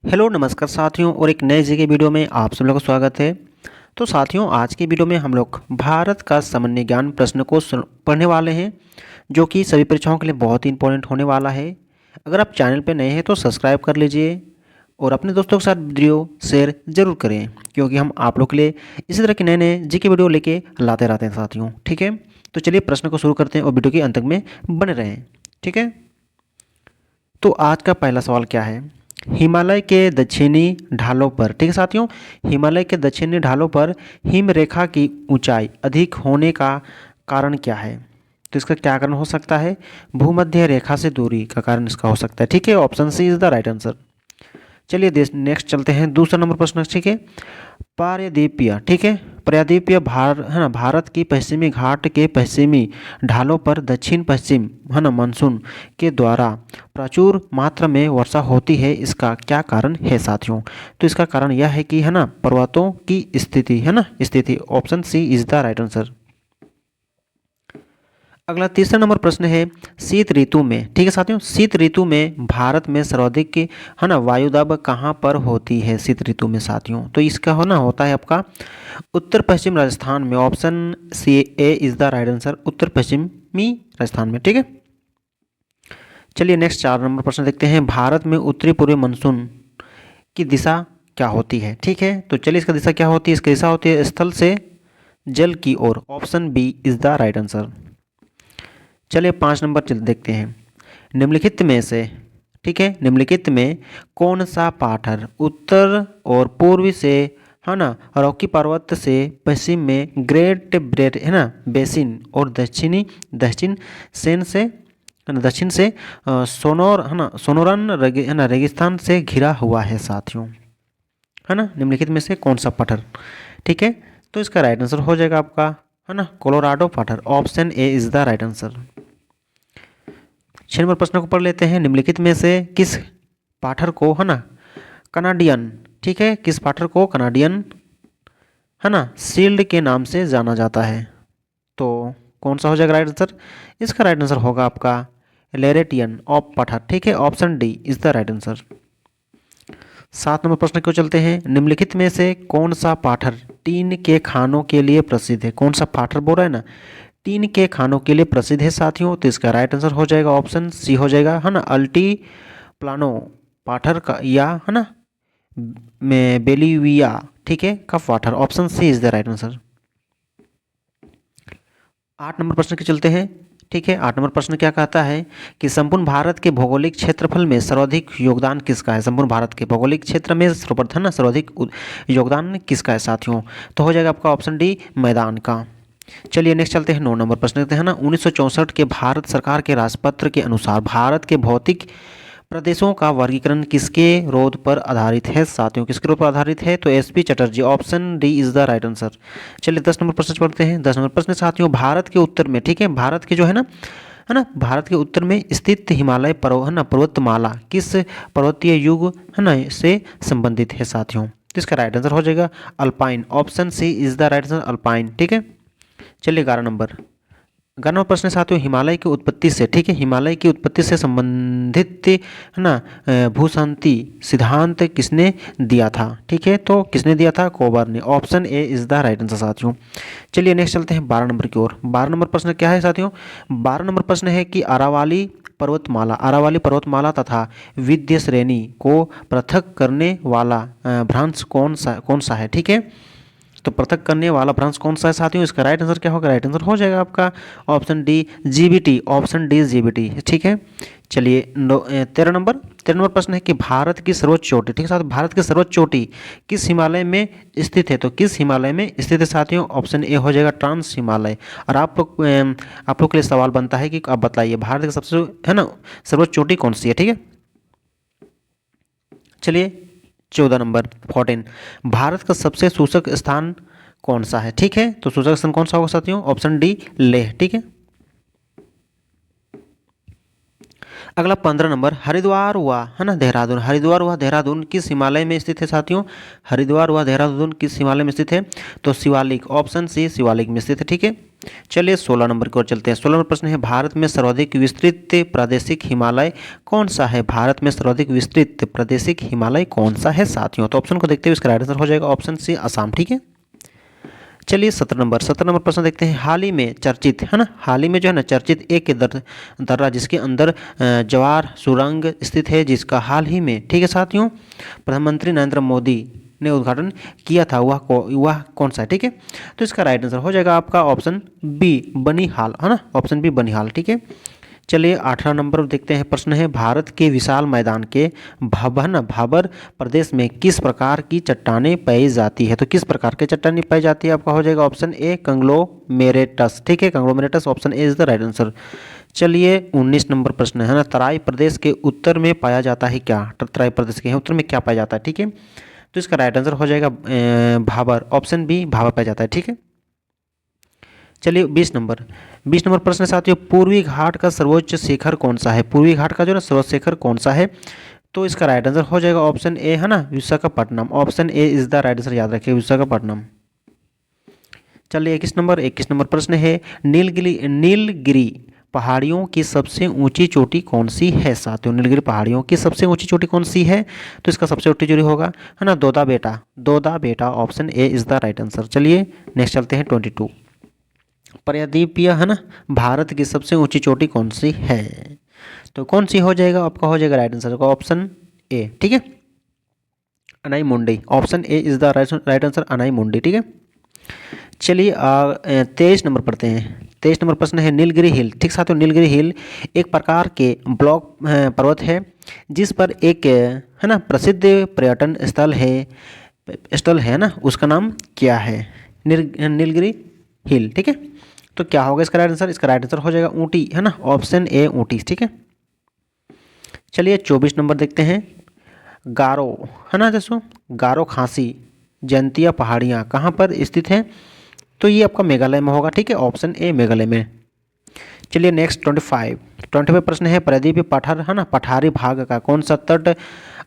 Hello नमस्कार साथियों और एक नए जी के वीडियो में आप सब लोगों का स्वागत है। तो साथियों आज की वीडियो में हम लोग भारत का सामान्य ज्ञान प्रश्न को पढ़ने वाले हैं जो कि सभी परीक्षाओं के लिए बहुत ही इंपॉर्टेंट होने वाला है। अगर आप चैनल पर नए हैं तो सब्सक्राइब कर लीजिए और अपने दोस्तों के साथ वीडियो शेयर जरूर करें क्योंकि हम आप लोग के लिए इसी तरह के नए नए जी के वीडियो लेके लाते रहते हैं साथियों। ठीक है, तो चलिए प्रश्न को शुरू करते हैं और वीडियो के अंत तक में बने रहें। ठीक है, तो आज का पहला सवाल क्या है। हिमालय के दक्षिणी ढालों पर, ठीक है साथियों, हिमालय के दक्षिणी ढालों पर हिम रेखा की ऊंचाई अधिक होने का कारण क्या है। तो इसका क्या कारण हो सकता है। भूमध्य रेखा से दूरी का कारण इसका हो सकता है। ठीक है, option C is the right answer. चलिए नेक्स्ट चलते हैं दूसरा नंबर प्रश्न। ठीक है, पारदीपीय, ठीक है, प्रायद्वीपीय है ना, भारत की पश्चिमी घाट के पश्चिमी ढालों पर दक्षिण पश्चिम है ना मानसून के द्वारा प्रचुर मात्रा में वर्षा होती है। इसका क्या कारण है साथियों। तो इसका कारण यह है कि है ना पर्वतों की स्थिति, है ना स्थिति। Option C is the right answer. अगला तीसरा नंबर प्रश्न है शीत ऋतु में, ठीक है साथियों, शीत ऋतु में भारत में सर्वाधिक है ना वायुदाब कहाँ पर होती है शीत ऋतु में साथियों। तो इसका होता है आपका उत्तर पश्चिम राजस्थान में। Option C A is the right answer, उत्तर पश्चिमी राजस्थान में। ठीक है, चलिए नेक्स्ट 4 नंबर प्रश्न देखते हैं। भारत में उत्तरी पूर्वी मानसून की दिशा क्या होती है। ठीक है, तो चलिए इसका दिशा क्या होती है। इसकी दिशा होती है स्थल से जल की ओर। Option B is the right answer. चलिए 5 नंबर देखते हैं। निम्नलिखित में से, ठीक है, निम्नलिखित में कौन सा पठार उत्तर और पूर्व से है ना रॉकी पर्वत से पश्चिम में ग्रेट ब्रेड है ना बेसिन और दक्षिण सेन से दक्षिण से सोनोर है ना सोनोरन है ना रेगिस्तान से घिरा हुआ है साथियों, है ना। निम्नलिखित में से कौन सा पठार, ठीक है, तो इसका राइट आंसर हो जाएगा आपका है ना कोलोराडो पठार। Option A is the right answer. 6 number प्रश्न को पढ़ लेते हैं। निम्नलिखित में से किस पठार को है ना कनाडियन, ठीक है, किस पठार को कनाडियन है ना शील्ड के नाम से जाना जाता है। तो कौन सा हो जाएगा राइट आंसर। इसका राइट आंसर होगा आपका लेरेटियन ऑफ पठार। ठीक है, option D is the right answer. 7 number प्रश्न को चलते हैं। निम्नलिखित में से कौन सा पठार टीन के खानों के लिए प्रसिद्ध है। कौन सा पठार बोल रहा है ना टीन के खानों के लिए प्रसिद्ध है साथियों। तो इसका राइट आंसर हो जाएगा ऑप्शन सी हो जाएगा है ना अल्टी प्लानो पठार का या है ना में बेलिविया, ठीक है, का पठार। Option C is the right answer. 8 number प्रश्न के चलते हैं। ठीक है, 8 नंबर प्रश्न क्या कहता है कि संपूर्ण भारत के भौगोलिक क्षेत्रफल में सर्वाधिक योगदान किसका है। संपूर्ण भारत के भौगोलिक क्षेत्र में सर्वप्रथम ना सर्वाधिक योगदान किसका है साथियों। तो हो जाएगा आपका ऑप्शन डी मैदान का। चलिए नेक्स्ट चलते हैं। 9 नंबर प्रश्न देखते हैं ना 1964 के भारत सरकार के राजपत्र के अनुसार भारत के भौतिक प्रदेशों का वर्गीकरण किसके रोध पर आधारित है साथियों। किसके रोध पर आधारित है। तो SP Chatterjee. Option D is the right answer. चलिए 10 नंबर प्रश्न पढ़ते हैं। 10 नंबर प्रश्न साथियों भारत के उत्तर में, ठीक है, भारत के जो है ना भारत के उत्तर में स्थित हिमालय पर्वतमाला किस पर्वतीय युग है ना से संबंधित है साथियों। तो इसका राइट आंसर हो जाएगा alpine. Option C is the right answer alpine. ठीक है, चलिए 11 नंबर प्रश्न साथियों हिमालय की उत्पत्ति से, ठीक है, हिमालय की उत्पत्ति से संबंधित है ना भूशांति सिद्धांत किसने दिया था। ठीक है, तो किसने दिया था कोबर ने। Option A is the right answer साथियों। चलिए नेक्स्ट चलते हैं 12 नंबर की ओर। 12 नंबर प्रश्न क्या है साथियों। 12 नंबर प्रश्न है कि अरावली पर्वतमाला तथा विंध्य श्रेणी को पृथक करने वाला भ्रंश कौन सा है। ठीक है, तो पृथक करने वाला भ्रंश कौन सा है साथियों। इसका राइट आंसर क्या होगा। राइट आंसर हो जाएगा आपका option D GBT. Option D GBT. ठीक है, चलिए 13 नंबर प्रश्न है कि भारत की सर्वोच्च चोटी, ठीक है साथियों, भारत की सर्वोच्च चोटी किस हिमालय में स्थित है। तो किस हिमालय में स्थित है साथियों। ऑप्शन ए हो जाएगा ट्रांस हिमालय। और आप लोग के लिए सवाल बनता है कि आप बताइए भारत की सबसे है ना सर्वोच्च चोटी कौन सी है। ठीक है, चलिए 14 नंबर 14 भारत का सबसे शुष्क स्थान कौन सा है। ठीक है, तो शुष्क स्थान कौन सा होगा साथियों। Option D Leh. ठीक है, अगला 15 नंबर, हरिद्वार हुआ है ना देहरादून, हरिद्वार हुआ देहरादून किस हिमालय में स्थित है साथियों? हरिद्वार हुआ देहरादून किस हिमालय में स्थित है? तो शिवालिक, ऑप्शन सी शिवालिक में स्थित है। ठीक है, चलिए 16 नंबर की ओर चलते हैं। 16 नंबर प्रश्न है, भारत में सर्वाधिक विस्तृत प्रादेशिक हिमालय कौन सा है? भारत में सर्वाधिक विस्तृत प्रादेशिक हिमालय कौन सा है साथियों? तो ऑप्शन को देखते हुए इसका राइट आंसर हो जाएगा ऑप्शन सी असम। ठीक है, चलिए 17 नंबर प्रश्न देखते हैं। हाल ही में चर्चित है ना, हाल ही में जो है ना चर्चित एक दर्रा जिसके अंदर जवार सुरंग स्थित है, जिसका हाल ही में, ठीक है साथियों, प्रधानमंत्री नरेंद्र मोदी ने उद्घाटन किया था, वह कौन सा है? ठीक है, तो इसका राइट आंसर हो जाएगा आपका ऑप्शन बी बनिहाल, है ना, ऑप्शन बी बनिहाल। ठीक है, चलिए 18 नंबर देखते हैं। प्रश्न है, भारत के विशाल मैदान के भाबर प्रदेश में किस प्रकार की चट्टानें पाई जाती है? तो किस प्रकार की चट्टानें पाई जाती है आपका हो जाएगा ऑप्शन ए कंग्लोमेरेटस। ठीक है, conglomerates, option A is the right answer. चलिए 19 नंबर प्रश्न है ना, तराई प्रदेश के उत्तर में पाया जाता है क्या? तराई प्रदेश के उत्तर में क्या पाया जाता है? ठीक है, तो इसका राइट आंसर हो जाएगा भाबर, ऑप्शन बी भाबर पाया जाता है। ठीक है, चलिए 20 नंबर प्रश्न साथियों, पूर्वी घाट का सर्वोच्च शिखर कौन सा है? पूर्वी घाट का जो ना सर्वोच्च शिखर कौन सा है? तो इसका राइट आंसर हो जाएगा ऑप्शन ए, है ना, Visakhapatnam, option A is the right answer, याद रखिए विशाखापट्टनम। चलिए 21 नंबर प्रश्न है, नीलगिरी पहाड़ियों की सबसे ऊंची चोटी कौन सी है साथियों? नीलगिरी पहाड़ियों की सबसे ऊंची चोटी कौन सी है? तो इसका सबसे ऊंची चोटी होगा, है ना, दोदा बेटा, option A is the right answer. चलिए नेक्स्ट चलते हैं 22, प्रायद्वीपीय है ना, भारत की सबसे ऊंची चोटी कौन सी है? तो कौन सी हो जाएगा आपका हो जाएगा राइट आंसर का ऑप्शन ए। ठीक है, Anai Mudi, option A is the right answer, Anai Mudi. ठीक है, चलिए 23 नंबर पढ़ते हैं। 23 नंबर प्रश्न है, नीलगिरी हिल, ठीक साथियों, नीलगिरी हिल एक प्रकार के ब्लॉक पर्वत है जिस पर एक है ना प्रसिद्ध पर्यटन स्थल है ना, उसका नाम क्या है? नीलगिरी हिल। ठीक है, तो क्या होगा इसका राइट आंसर? इसका राइट आंसर हो जाएगा ऊटी, है ना, ऑप्शन ए ऊटी। ठीक है, चलिए 24 नंबर देखते हैं। गारो है ना दोस्तों, गारो खासी जयंतिया पहाड़ियाँ कहाँ पर स्थित हैं? तो ये आपका मेघालय में होगा। ठीक है, ऑप्शन ए मेघालय में। चलिए नेक्स्ट 25 प्रश्न है, प्रायद्वीपीय पठार है ना, पठारी भाग का कौन सा तट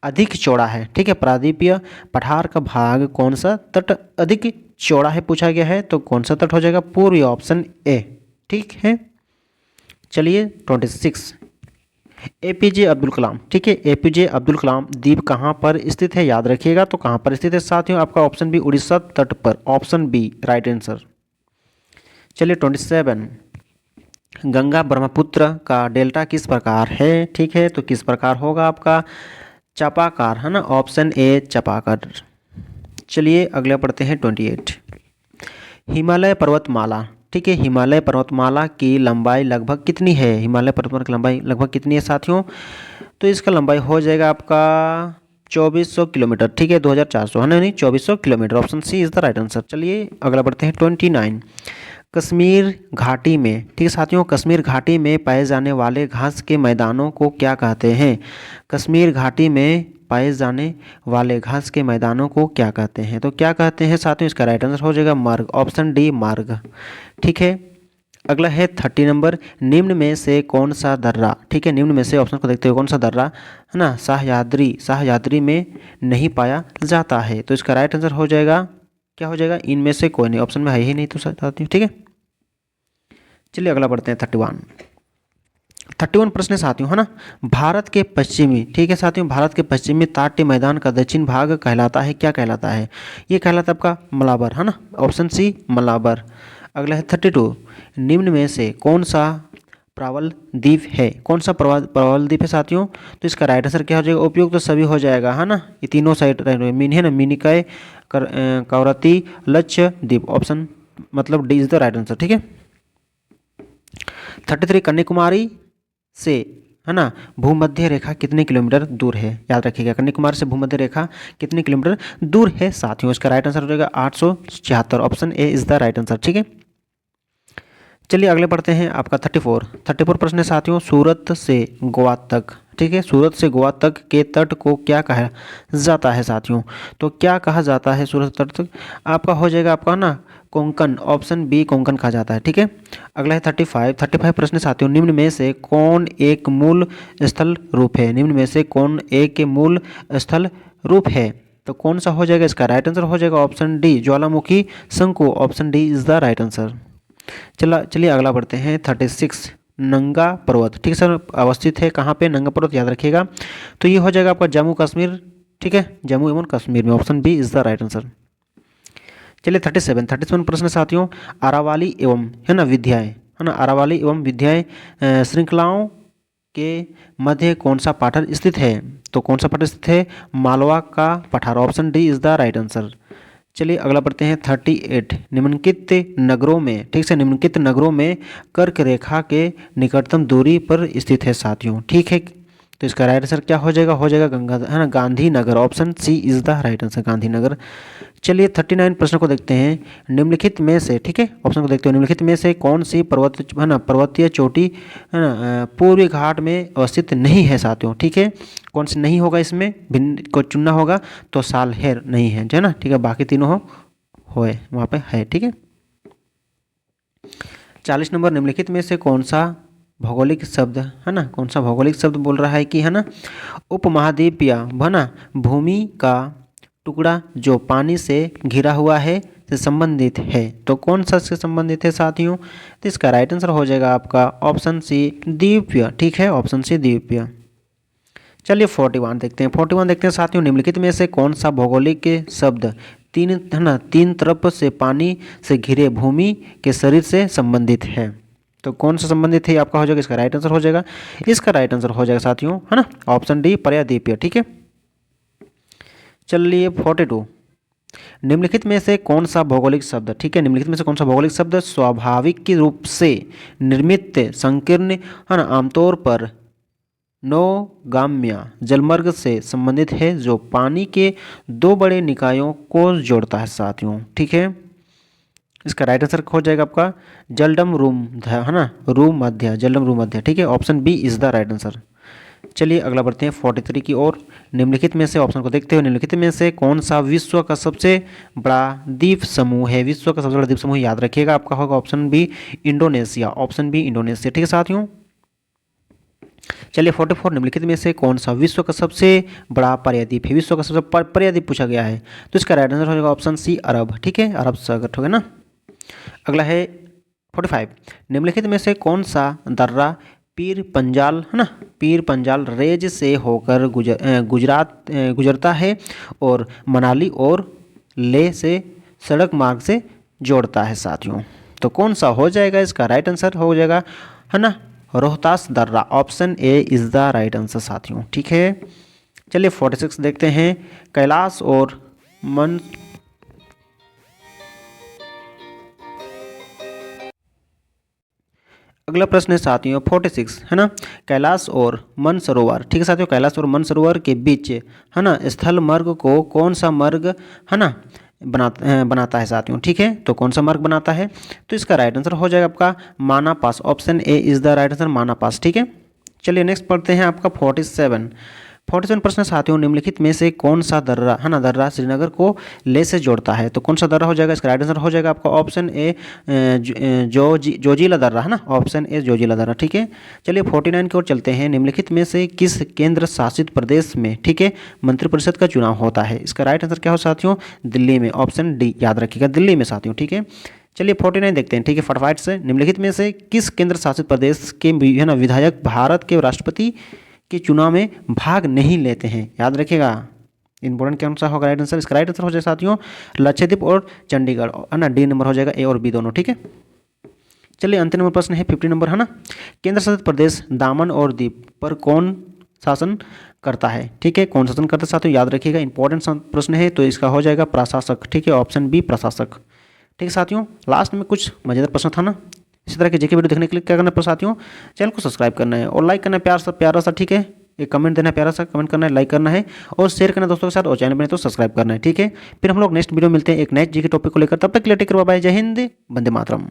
अधिक चौड़ा है? ठीक है, प्रायद्वीपीय पठार का भाग कौन सा तट अधिक चौड़ा है पूछा गया है, तो कौन सा तट हो जाएगा? पूर्वी, ऑप्शन ए। ठीक है, चलिए 26, एपीजे अब्दुल कलाम, ठीक है, एपीजे अब्दुल कलाम द्वीप कहाँ पर स्थित है? याद रखिएगा, तो कहाँ पर स्थित है साथियों? आपका ऑप्शन बी उड़ीसा तट पर, ऑप्शन बी राइट आंसर। चलिए 27, गंगा ब्रह्मपुत्र का डेल्टा किस प्रकार है? ठीक है, तो किस प्रकार होगा आपका? चापाकार, है ना, ऑप्शन ए चापाकार। चलिए अगले पढ़ते हैं 28, हिमालय पर्वतमाला, ठीक है, हिमालय पर्वतमाला की लंबाई लगभग कितनी है? हिमालय पर्वतमाला की लंबाई लगभग कितनी है साथियों? तो इसका लंबाई हो जाएगा आपका 2400 किलोमीटर। ठीक है, 2400 है ना, नहीं 2400 kilometre, option C is the right answer. चलिए अगला बढ़ते हैं 29, कश्मीर घाटी में, ठीक है साथियों, कश्मीर घाटी में पाए जाने वाले घास के मैदानों को क्या कहते हैं? कश्मीर घाटी में पाए जाने वाले घास के मैदानों को क्या कहते हैं? तो क्या कहते हैं साथियों? इसका राइट आंसर हो जाएगा मार्ग, ऑप्शन डी मार्ग। ठीक है, अगला है 30 नंबर, निम्न में से कौन सा दर्रा, ठीक है, निम्न में से ऑप्शन को देखते हुए कौन सा दर्रा है ना सह्याद्री में नहीं पाया जाता है? तो इसका राइट आंसर हो जाएगा, क्या हो जाएगा? इनमें से कोई नहीं, ऑप्शन में है ही नहीं तो साथियों। ठीक है, चलिए अगला बढ़ते हैं 31 प्रश्न साथियों, है ना, भारत के पश्चिमी, ठीक है साथियों, भारत के पश्चिमी ताट्य मैदान का दक्षिण भाग कहलाता है, क्या कहलाता है? ये कहलाता है आपका मलाबर, है ना, ऑप्शन सी मलाबर। अगला है 32, निम्न में से कौन सा प्रवाल द्वीप है? कौन सा प्रवाल द्वीप है साथियों? तो इसका राइट आंसर क्या हो जाएगा? उपयुक्त तो सभी हो जाएगा, है ना, ये तीनों साइड मीन है ना, मिनिकय, कवरती, लक्ष्य द्वीप, ऑप्शन मतलब D is the right answer. ठीक है, 33, कन्याकुमारी से, है ना, भूमध्य रेखा कितने किलोमीटर दूर है? याद रखिएगा, कन्याकुमारी से भूमध्य रेखा कितने किलोमीटर दूर है साथियों? इसका राइट आंसर हो जाएगा 876, option A is the right answer. ठीक है, चलिए अगले पढ़ते हैं आपका 34 प्रश्न है साथियों, सूरत से गोवा तक, ठीक है। सूरत से गोवा तक के तट को क्या कहा जाता है साथियों? तो क्या कहा जाता है सूरत तट तक? आपका हो जाएगा आपका ना कोंकण, ऑप्शन बी कोंकण कहा जाता है, ठीक है। अगला है 35 प्रश्न साथियों, निम्न में से कौन एक मूल स्थल रूप है? निम्न में से कौन एक मूल स्थल रूप है? तो कौन सा हो जाएगा? इसका राइट आंसर हो जाएगा ऑप्शन डी ज्वालामुखी शंकु, option D is the right answer. चलिए अगला बढ़ते हैं 36 नंगा पर्वत, ठीक है सर, अवस्थित है कहाँ पे? नंगा पर्वत याद रखिएगा। तो ये हो जाएगा आपका जम्मू कश्मीर, ठीक है, जम्मू एवं कश्मीर में, option B is the right answer. चलिए 37 प्रश्न साथियों, अरावाली एवं है ना विद्याएं, है ना, अरावाली एवं विद्याएं श्रृंखलाओं के मध्य कौन सा पठार स्थित है? तो कौन सा पठार स्थित है? मालवा का पठार, option D is the right answer. चलिए अगला बढ़ते हैं 38 निम्नलिखित नगरों में, ठीक है, निम्नलिखित नगरों में कर्क रेखा के निकटतम दूरी पर स्थित है साथियों, ठीक है। तो इसका राइट आंसर क्या हो जाएगा? हो जाएगा गंगा, है ना, Gandhinagar, option C is the right answer, Gandhinagar. चलिए 39 प्रश्न को देखते हैं, निम्नलिखित में से, ठीक है, ऑप्शन को देखते हैं, निम्नलिखित में से कौन सी है ना पर्वतीय चोटी, है ना, पूर्वी घाट में अवस्थित नहीं है साथियों, ठीक है। कौन सी नहीं होगा? इसमें भिन्न को चुनना होगा, तो सालहेर नहीं है ना, ठीक है, बाकी तीनों होए वहाँ पे है, ठीक है। 40 नंबर, निम्नलिखित में से कौन सा भौगोलिक शब्द, है ना, कौन सा भौगोलिक शब्द बोल रहा है कि, है ना, उपमहाद्वीपीय, है ना, भूमि का टुकड़ा जो पानी से घिरा हुआ है से संबंधित है? तो कौन सा से संबंधित है साथियों? तो इसका राइट आंसर हो जाएगा आपका ऑप्शन सी द्वीपीय, ठीक है, ऑप्शन सी द्वीपीय। चलिए 41 देखते हैं, 41 देखते हैं साथियों, निम्नलिखित में से कौन सा भौगोलिक शब्द तीन, है ना, तीन तरफ से पानी से घिरे भूमि के शरीर से संबंधित है? तो कौन सा संबंधित है आपका हो जाएगा? इसका राइट आंसर हो जाएगा, इसका राइट आंसर हो जाएगा साथियों, है ना, ऑप्शन डी प्रायद्वीपीय, ठीक है। चलिए 42 निम्नलिखित में से कौन सा भौगोलिक शब्द, ठीक है, निम्नलिखित में से कौन सा भौगोलिक शब्द स्वाभाविक के रूप से निर्मित संकीर्ण, है ना, आमतौर पर नौगाम्य जलमार्ग से संबंधित है, जो पानी के दो बड़े निकायों को जोड़ता है साथियों, ठीक है। इसका राइट आंसर हो जाएगा आपका जलडम रूम, है ना, रूम मध्य, जलडम रूम मध्य, ठीक है, option B is the right answer. चलिए अगला बढ़ते हैं 43 की ओर, निम्नलिखित में से, ऑप्शन को देखते हुए, निम्नलिखित में से कौन सा विश्व का सबसे बड़ा द्वीप समूह है? विश्व का सबसे बड़ा द्वीप समूह याद रखिएगा आपका होगा option B Indonesia, option B Indonesia, ठीक है साथियों। चलिए 44 निम्नलिखित में से कौन सा विश्व का सबसे बड़ा प्रायद्वीप है? विश्व का सबसे प्रायद्वीप पूछा गया है, तो इसका राइट आंसर हो जाएगा ऑप्शन सी अरब, ठीक है, अरब सागर, हो गया ना। अगला है 45 निम्नलिखित में से कौन सा दर्रा पीर पंजाल, है ना, पीर पंजाल रेंज से होकर गुजरता है और मनाली और लेह से सड़क मार्ग से जोड़ता है साथियों? तो कौन सा हो जाएगा? इसका राइट आंसर हो जाएगा, है ना, रोहतास दर्रा, option A is the right answer साथियों, ठीक है। चलिए 46 देखते हैं, कैलाश और मन, अगला प्रश्न है साथियों 46, है ना, कैलाश और मानसरोवर, ठीक है साथियों, कैलाश और मानसरोवर के बीच, है ना, स्थल मार्ग को कौन सा मार्ग, है ना, बनाता है साथियों, ठीक है। तो कौन सा मार्ग बनाता है? तो इसका राइट आंसर हो जाएगा आपका Mana Pass, option A is the right answer, Mana Pass, ठीक है। चलिए नेक्स्ट पढ़ते हैं आपका 47 प्रश्न साथियों, निम्नलिखित में से कौन सा दर्रा, है ना, दर्रा श्रीनगर को लेह से जोड़ता है? तो कौन सा दर्रा हो जाएगा? इसका राइट आंसर हो जाएगा आपका ऑप्शन ए जोजिला दर्रा, है ना, ऑप्शन ए जोजिला दर्रा, ठीक है। चलिए 49 की ओर चलते हैं, निम्नलिखित में से किस केंद्र शासित प्रदेश में, ठीक है, मंत्रिपरिषद का चुनाव होता है? इसका राइट आंसर क्या हो साथियों? दिल्ली में, ऑप्शन डी याद रखिएगा, दिल्ली में साथियों, ठीक है। चलिए 49 देखते हैं, ठीक है, फटाफट से, निम्नलिखित में से किस केंद्र शासित प्रदेश के, है ना, विधायक भारत के राष्ट्रपति के चुनाव में भाग नहीं लेते हैं? याद रखिएगा, इंपॉर्टेंट कौन सा होगा राइट आंसर? इसका राइट आंसर हो जाएगा साथियों लक्षद्वीप और चंडीगढ़, है ना, डी नंबर हो जाएगा, ए और बी दोनों, ठीक है। चलिए अंतिम नंबर प्रश्न है 50 नंबर, है ना, केंद्र शासित प्रदेश दामन और दीव पर कौन शासन करता है? ठीक है, कौन शासन करता है साथियों? याद रखिएगा, इंपॉर्टेंट प्रश्न है, तो इसका हो जाएगा प्रशासक, ठीक है, ऑप्शन बी प्रशासक, ठीक है साथियों। लास्ट में कुछ मजेदार प्रश्न था ना, इसी तरह के जेके वीडियो देखने के लिए क्या करना है साथियों? चैनल को सब्सक्राइब करना है और लाइक करना है, प्यारा सा, ठीक है, एक कमेंट देना है, प्यारा सा कमेंट करना है, लाइक करना है और शेयर करना है दोस्तों के साथ, और चैनल बने तो सब्सक्राइब करना है, ठीक है। फिर हम लोग नेक्स्ट वीडियो मिलते हैं एक नेक्स्ट जीके टॉपिक को लेकर, तब तक के लिए टेक केयर, बाय बाय, जय हिंद, वंदे मातरम।